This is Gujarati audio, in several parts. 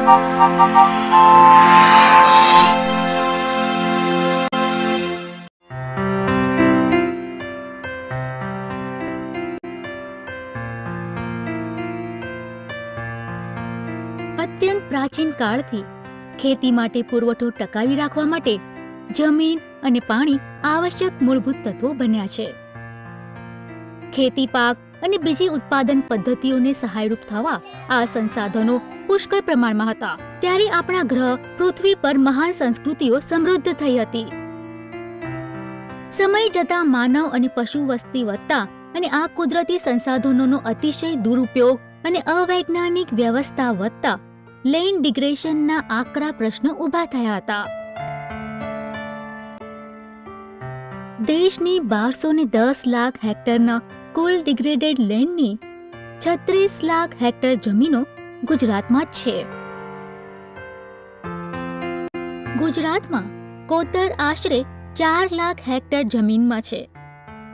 અત્યંત પ્રાચીન કાળથી ખેતી માટે પુરવઠો ટકાવી રાખવા માટે જમીન અને પાણી આવશ્યક મૂળભૂત તત્વો બન્યા છે. ખેતી પાક અને બીજી ઉત્પાદન પદ્ધતિઓને સહાયરૂપ થવા આ સંસાધનો પુષ્કળ પ્રમાણમાં હતા. ત્યારે આપણા ગ્રહ પૃથ્વી પર મહાન સંસ્કૃતિઓ સમૃદ્ધ થઈ હતી. સમય જતાં માનવ અને પશુ વસ્તી વધતા અને આ કુદરતી સંસાધનોનો અતિશય દુરુપયોગ અને અવૈજ્ઞાનિક વ્યવસ્થા વધતા લેન્ડ ડિગ્રેડેશનના આકરા પ્રશ્નો ઊભા થયા હતા. દેશની 1210 લાખ હેક્ટરના કુલ ડિગ્રેડેડ લેન્ડની 36 લાખ હેક્ટર જમીનો ગુજરાતમાં જ છે. ગુજરાતમાં કોતર આશરે 4 લાખ હેક્ટર જમીનમાં છે.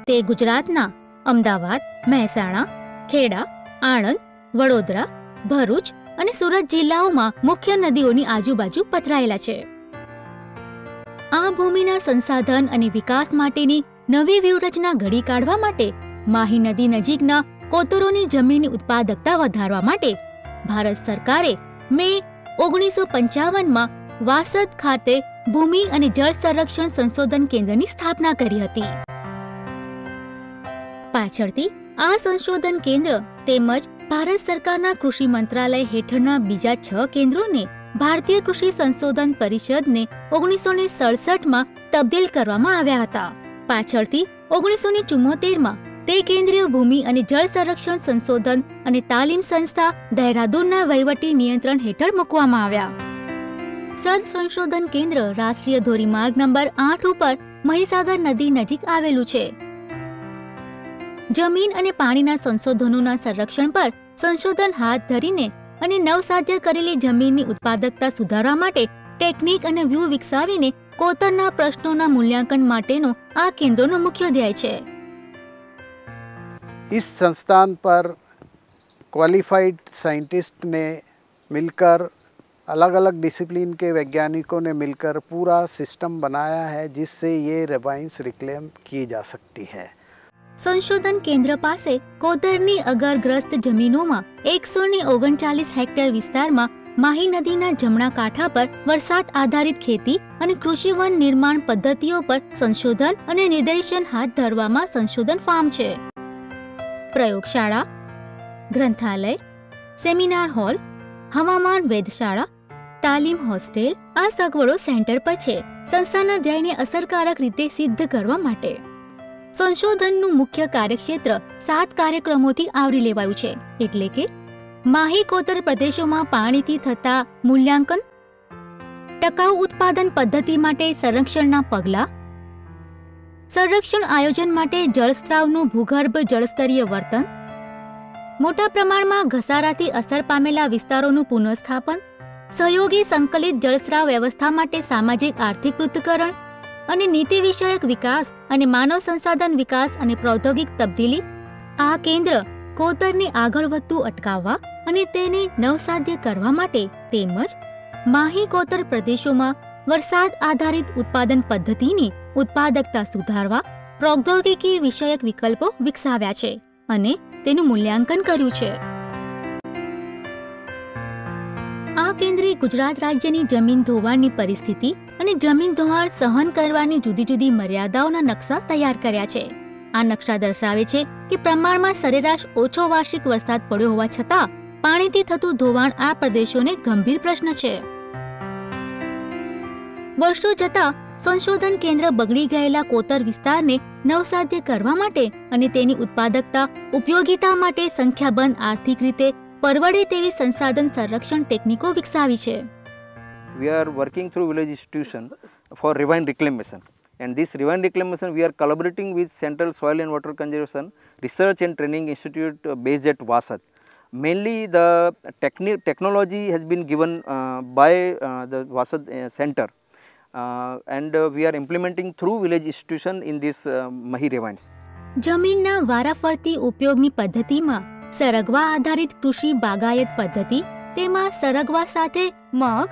તે ગુજરાતના અમદાવાદ, મહેસાણા, ખેડા, આણંદ, વડોદરા, ભરૂચ અને સુરત જિલ્લાઓમાં મુખ્ય નદીઓની આજુબાજુ પથરાયેલા છે. આ ભૂમિના સંસાધન અને વિકાસ માટેની નવી વ્યૂહરચના ઘડી કાઢવા માટે માહી નદી નજીકના કોતરોની જમીનની ઉત્પાદકતા વધારવા માટે ભારત સરકારે મે 1955માં વાસદ ખાતે ભૂમિ અને જળ સંરક્ષણ સંશોધન કેન્દ્રની સ્થાપના કરી હતી. પાછળથી આ સંશોધન કેન્દ્ર તેમજ ભારત સરકારના કૃષિ મંત્રાલય હેઠળના બીજા 6 કેન્દ્રોને ભારતીય કૃષિ સંશોધન પરિષદને 1967માં તબદીલ કરવામાં આવ્યા હતા. પાછળથી 1974માં તે કેન્દ્રીય ભૂમિ અને જળ સંરક્ષણ સંશોધન અને તાલીમ સંસ્થા દહેરાદૂનના વહીવટી નિયંત્રણ હેઠળ મૂકવામાં આવ્યા. સદ સંશોધન કેન્દ્ર રાષ્ટ્રીય ધોરીમાર્ગ નંબર 8 ઉપર મહીસાગર નદી નજીક આવેલું છે. જમીન અને પાણીના સંશોધનોના સંરક્ષણ પર સંશોધન હાથ ધરીને અને નવસાધ્ય કરેલી જમીનની ઉત્પાદકતા સુધારવા માટે ટેકનિક અને વ્યૂહ વિકસાવીને કોતરના પ્રશ્નોના મૂલ્યાંકન માટેનો આ કેન્દ્રનો મુખ્ય ધ્યેય છે. इस संस्थान पर क्वालिफाइड साइंटिस्ट ने मिलकर अलग अलग डिसिप्लिन के वैज्ञानिकों ने मिलकर पूरा सिस्टम बनाया है जिससे ये रिवाइंस रिक्लेम की जा सकती है. સંશોધન કેન્દ્ર પાસે કોતરની અગરગ્રસ્ત જમીનોમાં 139 હેક્ટર વિસ્તારમાં માહી નદીના જમણા કાંઠા પર વરસાદ આધારિત ખેતી અને કૃષિ વન નિર્માણ પદ્ધતિઓ પર સંશોધન અને નિદર્શન હાથ ધરવામાં સંશોધન ફાર્મ છે. પ્રયોગશાળા, ગ્રંથાલય, સેમિનાર હોલ, હવામાન વેધશાળા, તાલીમ હોસ્ટેલ આ સગવડો સેન્ટર પર છે. સંસ્થાના ધ્યેયને અસરકારક રીતે સિદ્ધ કરવા માટે સંશોધનનું મુખ્ય કાર્યક્ષેત્ર 7 કાર્યક્રમોથી આવરી લેવાયું છે. એટલે કે માહી કોતર પ્રદેશોમાં પાણીથી થતા મૂલ્યાંકન, ટકાઉ ઉત્પાદન પદ્ધતિ માટે સંરક્ષણના પગલાં, સંરક્ષણ આયોજન માટે જળસ્ત્રાવનું ભૂગર્ભ જળસ્તરીય વર્તન, મોટા પ્રમાણમાં ઘસારાથી અસર પામેલા વિસ્તારોનું પુનઃસ્થાપન, સહયોગી સંકલિત જળસ્ત્રાવ વ્યવસ્થા માટે સામાજિક આર્થિક પૃથ્થકરણ અને નીતિ વિષયક વિકાસ અને માનવ સંસાધન વિકાસ અને પ્રૌદ્યોગિક તબદીલી. આ કેન્દ્ર કોતરને આગળ વધતું અટકાવવા અને તેને નવસાધ્ય કરવા માટે તેમજ માહી કોતર પ્રદેશોમાં વરસાદ આધારિત ઉત્પાદન પદ્ધતિની ઉત્પાદકતા સુધારવા પ્રૌદ્યોગિકી વિષયક વિકલ્પો વિકસાવ્યા છે અને તેનું મૂલ્યાંકન કર્યું છે. આ કેન્દ્રે ગુજરાત રાજ્યની જમીન ધોવાણની પરિસ્થિતિ અને જમીન ધોવાણ સહન કરવાની જુદી જુદી મર્યાદાઓના નકશા તૈયાર કર્યા છે. આ નકશા દર્શાવે છે કે પ્રમાણમાં સરેરાશ ઓછો વાર્ષિક વરસાદ પડ્યો હોવા છતાં પાણીથી થતું ધોવાણ આ પ્રદેશોને ગંભીર પ્રશ્ન છે. વર્ષો જતાં સંશોધન કેન્દ્ર બગડી ગયેલા કોતર વિસ્તારને નવસાધ્ય કરવા માટે અને તેની ઉત્પાદકતા ઉપયોગિતા માટે સંખ્યાબંધ આર્થિક રીતે પરવડે તેવી સંસાધન સંરક્ષણ ટેકનિકો વિકસાવી છે. We are working through village institution for ravine reclamation, and this ravine reclamation we are collaborating with Central Soil and Water Conservation Research and Training Institute based at Vasad. Mainly the technology has been given by the Vasad center and we are implementing through village institution in this Mahi ravines. જમીનના વારાફરતી ઉપયોગની પદ્ધતિમાં સરગવા આધારિત કૃષિ બાગાયત પદ્ધતિ તેમાં સરગવા સાથે મગ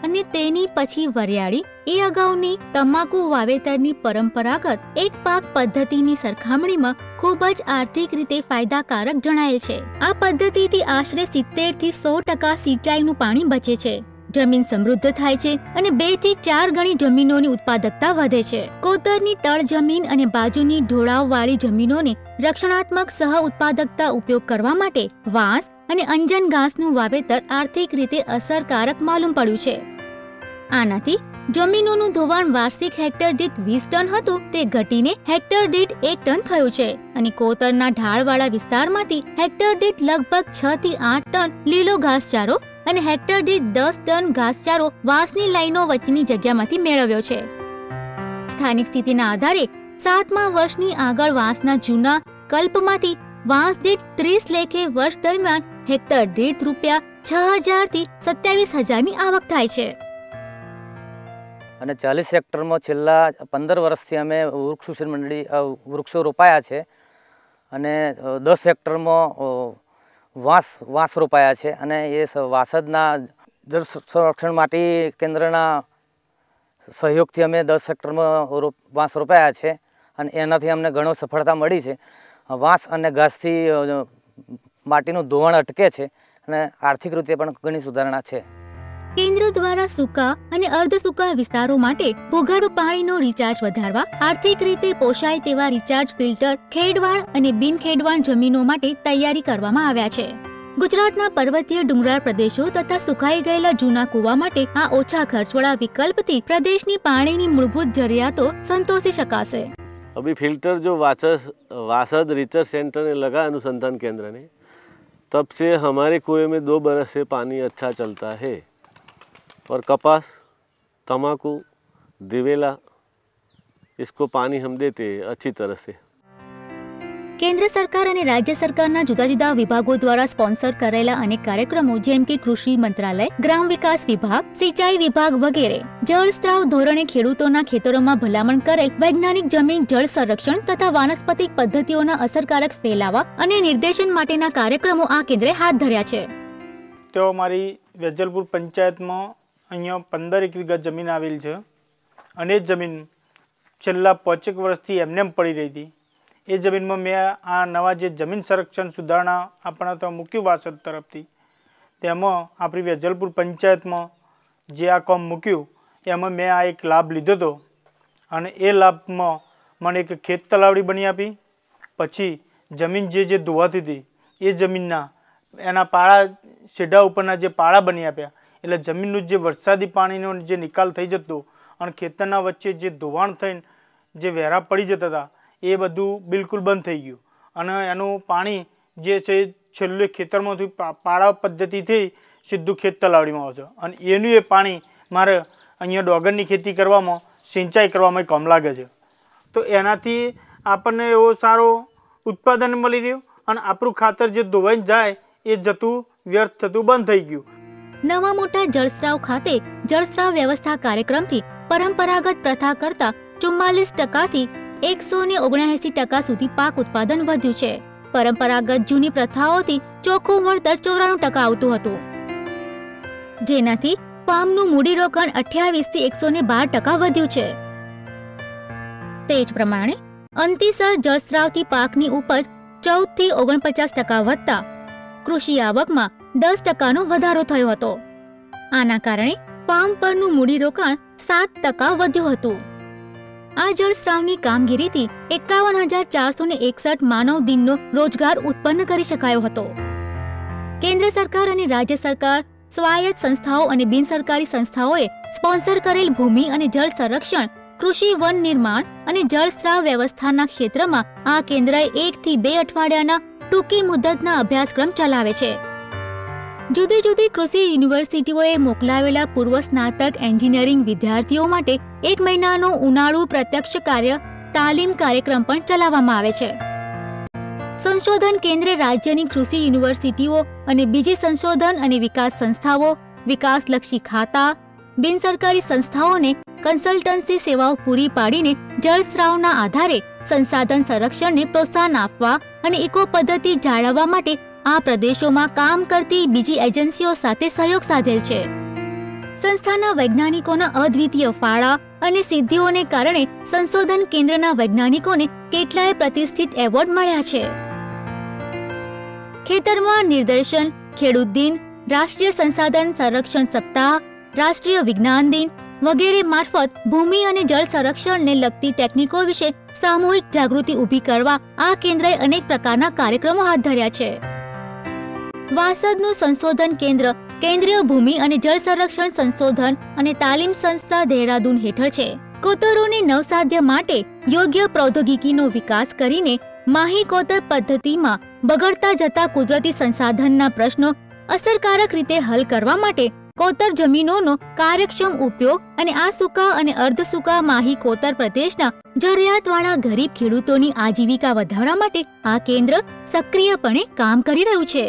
અને તેની પછી વરિયાળી એ અગાઉની તમાકુ વાવેતરની પરંપરાગત એક પાક પદ્ધતિની સરખામણીમાં ખૂબ જ આર્થિક રીતે ફાયદાકારક જણાયેલ છે। આ પદ્ધતિથી આશરે 70 થી 100% સિંચાઈનું પાણી બચે છે, જમીન સમૃદ્ધ થાય છે અને 2 થી 4 ગણી જમીનોની ઉત્પાદકતા વધે છે। કોતરની તળ જમીન અને બાજુની ઢોળાવવાળી જમીનોને રક્ષણાત્મક સહ ઉત્પાદકતા ઉપયોગ કરવા માટે વાંસ અને અંજન ઘાસનું વાવેતર આર્થિક રીતે અસરકારક માલુમ પડ્યું છે। આનાથી જમીનોનું ધોવાણ વાર્ષિક હેક્ટર દીઠ 20 ટન હતું તે ઘટીને હેક્ટર દીઠ 1 ટન થયું છે અને કોતરના ઢાળવાળા વિસ્તારમાંથી હેક્ટર દીઠ લગભગ 6 થી 8 ટન લીલો ઘાસચારો અને હેક્ટર દીઠ 10 ટન ઘાસચારો વાંસની લાઈનો વચ્ચેની જગ્યામાંથી મેળવ્યો છે। સ્થાનિક સ્થિતિના આધારે 7મા વર્ષની આગળ વાંસના જૂના કલ્પમાંથી વાંસ દીઠ 30 લેખે વર્ષ દરમિયાન હેક્ટર દીઠ રૂપિયા 6,000 થી 27,000ની આવક થાય છે। અને 40 હેક્ટરમાં છેલ્લા 15 વર્ષથી અમે વૃક્ષ ઉછેર મંડળી વૃક્ષો રોપાયા છે અને 10 હેક્ટરમાં વાંસ રોપાયા છે અને એ વાસદના જળ સંરક્ષણ માટે કેન્દ્રના સહયોગથી અમે 10 હેક્ટરમાં વાંસ રોપાયા છે અને એનાથી અમને ઘણો સફળતા મળી છે। વાંસ અને ઘાસથી માટીનું ધોવાણ અટકે છે અને આર્થિક રીતે પણ ઘણી સુધારણા છે। કેન્દ્ર દ્વારા સૂકા અને અર્ધ સૂકા વિસ્તારો માટે ભૂગર્ભ પાણીનો રિચાર્જ વધારવા આર્થિક રીતે પોષાય તેવા રિચાર્જ ફિલ્ટર ખેડવાળ અને બિન ખેડવાળ જમીનો માટે તૈયારી કરવામાં આવ્યા છે। ગુજરાતના પર્વતીય ડુંગરાળ પ્રદેશો તથા સુકાઈ ગયેલા જૂના કૂવા માટે આ ઓછા ખર્ચવાળા વિકલ્પથી પ્રદેશની પાણીની મૂળભૂત જરૂરિયાતો સંતોષી શકાશે। अभी फिल्टर जो वासद रिसर्च सेंटर ने लगा अनुसंधान केंद्र ने, तब से हमारे कुएं में 2 बरस से पानी अच्छा चलता है और कपास, तम्बाकू, दिवेला इसको पानी हम देते हैं अच्छी तरह से। કેન્દ્ર સરકાર અને રાજ્ય સરકારના જુદા જુદા વિભાગો દ્વારા સ્પોન્સર કરેલા અનેક કાર્યક્રમો જેમ કે કૃષિ મંત્રાલય, ગ્રામ વિકાસ વિભાગ, સિંચાઈ વિભાગ વગેરે જળસ્ત્રાવ ધોરણે ખેડૂતોના ખેતરોમાં ભલામણ કરેલ વૈજ્ઞાનિક જમીન જળ સંરક્ષણ તથા વાનસ્પતિક પદ્ધતિઓના અસરકારક ફેલાવા અને નિર્દેશન માટેના કાર્યક્રમો આ કેન્દ્રે હાથ ધર્યા છે। તેઓ મારી વેજલપુર પંચાયતમાં અહીંયા 15 એક વીઘા જમીન આવેલ છે અને જમીન છેલ્લા 5 વર્ષથી એમને પડી રહી હતી। એ જમીનમાં મેં આ નવા જે જમીન સંરક્ષણ સુધારણા આપણા તો મૂક્યું વાસદ તરફથી, તેમાં આપણી વેજલપુર પંચાયતમાં જે આ કામ મૂક્યું એમાં મેં આ એક લાભ લીધો હતો અને એ લાભમાં મને એક ખેત તલાવડી બની આપી। પછી જમીન જે ધોવાતી હતી એ જમીનના એના પાળા શેઢા ઉપરના જે પાળા બની આપ્યા, એટલે જમીનનું જે વરસાદી પાણીનો જે નિકાલ થઈ જતો અને ખેતરના વચ્ચે જે ધોવાણ થઈને જે વેરા પડી જતા હતા એ બધું બિલકુલ બંધ થઈ ગયું અને એનું પાણી જે છે છેલ્લે ખેતરમાંથી પાળા પદ્ધતિથી સીધું ખેત તલાવડીમાં આવે છે અને એનું એ પાણી મારે અહીંયા ડોગરની ખેતી કરવામાં, સિંચાઈ કરવામાં કામ લાગે છે। તો એનાથી આપણને એવો સારો ઉત્પાદન મળી રહ્યું અને આપણું ખાતર જે ધોવાઈને જાય એ જતું વ્યર્થ થતું બંધ થઈ ગયું। નવા મોટા જળસ્ત્રાવ ખાતે જળસ્ત્રાવ વ્યવસ્થા કાર્યક્રમથી પરંપરાગત પ્રથા કરતા 44% થી 179% સુધી પાક ઉત્પાદન વધ્યું છે। પરંપરાગત જૂની પ્રથાઓથી ચોખ્ખું વળતર 94% આવતું હતું, જેનાથી પામનું મૂડીરોકાણ 28 થી 112% વધ્યું છે। તે જ પ્રમાણે અંતિસર જળસ્ત્રાવથી પાકની ઉપજ 14 થી 49% વધતા કૃષિ આવકમાં 10%નો વધારો થયો હતો। આના કારણે પામ પરનું મૂડીરોકાણ 7% વધ્યું હતું। આ જળસ્ત્રાવની કામગીરીથી 51,461 માનવ દિનનો રોજગાર ઉત્પન્ન કરી શકાયો હતો। કેન્દ્ર સરકાર અને રાજ્ય સરકાર, સ્વાયત્ત સંસ્થાઓ અને બિનસરકારી સંસ્થાઓએ સ્પોન્સર કરેલ ભૂમિ અને જળ સંરક્ષણ, કૃષિ વન નિર્માણ અને જળસ્ત્રાવ વ્યવસ્થાના ક્ષેત્રમાં આ કેન્દ્રએ 1 થી 2 અઠવાડિયાના ટૂંકી મુદતના અભ્યાસક્રમ ચલાવે છે। જુદી જુદી કૃષિ યુનિવર્સિટીઓએ મોકલાવેલા પૂર્વ સ્નાતક એન્જિનિયરિંગ વિદ્યાર્થીઓ માટે 1 મહિનાનો ઉનાળુ પ્રત્યક્ષ કાર્ય તાલીમ કાર્યક્રમ પણ ચલાવવામાં આવે છે। સંશોધન કેન્દ્રે રાજ્યની કૃષિ યુનિવર્સિટીઓ અને બીજી સંશોધન અને વિકાસ સંસ્થાઓ, વિકાસલક્ષી ખાતા, બિનસરકારી સંસ્થાઓને કન્સલ્ટન્સી સેવાઓ પૂરી પાડીને જળસ્ત્રાવના આધારે સંસાધન સંરક્ષણને પ્રોત્સાહન આપવા અને ઇકો પદ્ધતિ જાળવવા માટે આ પ્રદેશોમાં કામ કરતી બીજી એજન્સીઓ સાથે સહયોગ સાધેલ છે. સંસ્થાના વૈજ્ઞાનિકોના અદ્વિતીય ફાળા અને સિદ્ધિઓને કારણે સંશોધન કેન્દ્રના વૈજ્ઞાનિકોને કેટલાય પ્રતિષ્ઠિત એવોર્ડ મળ્યા છે. ખેતરમાં નિદર્શન, ખેડૂત દિન, રાષ્ટ્રીય સંસાધન સંરક્ષણ સપ્તાહ, રાષ્ટ્રીય વિજ્ઞાન દિન વગેરે મારફત ભૂમિ અને જળ સંરક્ષણને લગતી ટેકનિકો વિશે સામૂહિક જાગૃતિ ઊભી કરવા આ કેન્દ્રએ અનેક પ્રકારના કાર્યક્રમો હાથ ધર્યા છે. વાસદનું સંશોધન કેન્દ્ર કેન્દ્રીય ભૂમિ અને જળ સંરક્ષણ સંશોધન અને તાલીમ સંસ્થા દેહરાદૂન હેઠળ છે. કોતરોની નવસાધ્ય માટે યોગ્ય પ્રૌદ્યોગિકીનો વિકાસ કરીને માહી કોતર પદ્ધતિમાં બગડતા જતા કુદરતી સંસાધનના પ્રશ્નો અસરકારક રીતે હલ કરવા માટે કોતર જમીનોનો કાર્યક્ષમ ઉપયોગ અને આ સૂકા અને અર્ધ સૂકા માહી કોતર પ્રદેશના જરૂરિયાતવાળા ગરીબ ખેડૂતોની આજીવિકા વધારવા માટે આ કેન્દ્ર સક્રિયપણે કામ કરી રહ્યું છે.